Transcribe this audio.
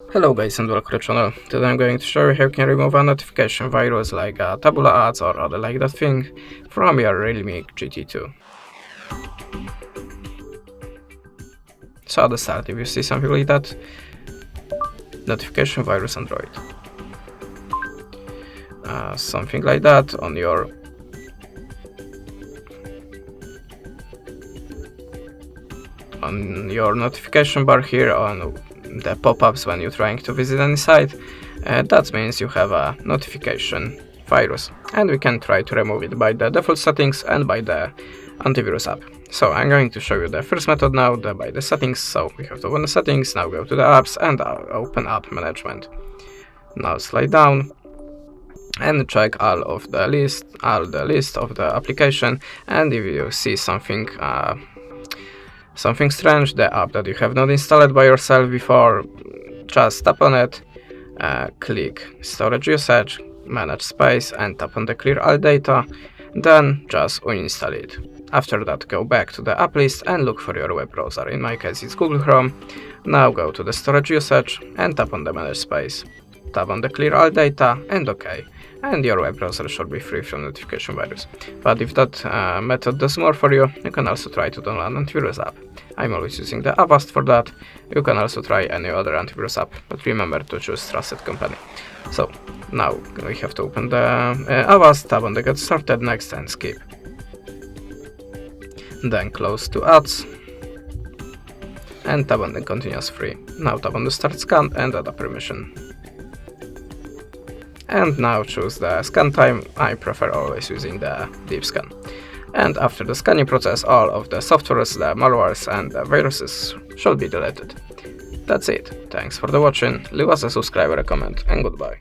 Hello guys and welcome to the channel. Today I'm going to show you how you can remove a notification virus like Tabula ads or other like that thing from your Realme GT2. So at the start, if you see something like that, notification virus Android. Something like that on your notification bar here on the pop-ups when you're trying to visit any site. That means you have a notification virus, and we can try to remove it by the default settings and by the antivirus app. So I'm going to show you the first method now, by the settings. So we have to open the settings, now go to the apps and open app management. Now slide down and check all the list of the application, and if you see something strange, the app that you have not installed by yourself before, just tap on it, click storage usage, manage space, and tap on the clear all data, then just uninstall it. After that, go back to the app list and look for your web browser. In my case it's Google Chrome. Now go to the storage usage and tap on the manage space. Tap on the clear all data and OK, and your web browser should be free from notification virus. But if that method does more for you, you can also try to download an antivirus app. I'm always using the Avast for that. You can also try any other antivirus app, but remember to choose trusted company. So now we have to open the Avast, tap on the get started, next and skip. Then close to ads and tap on the continuous free. Now tap on the start scan and add a permission. And now choose the scan time. I prefer always using the deep scan. And after the scanning process, all of the softwares, the malwares and the viruses should be deleted. That's it. Thanks for the watching. Leave us a subscribe or a comment, and goodbye.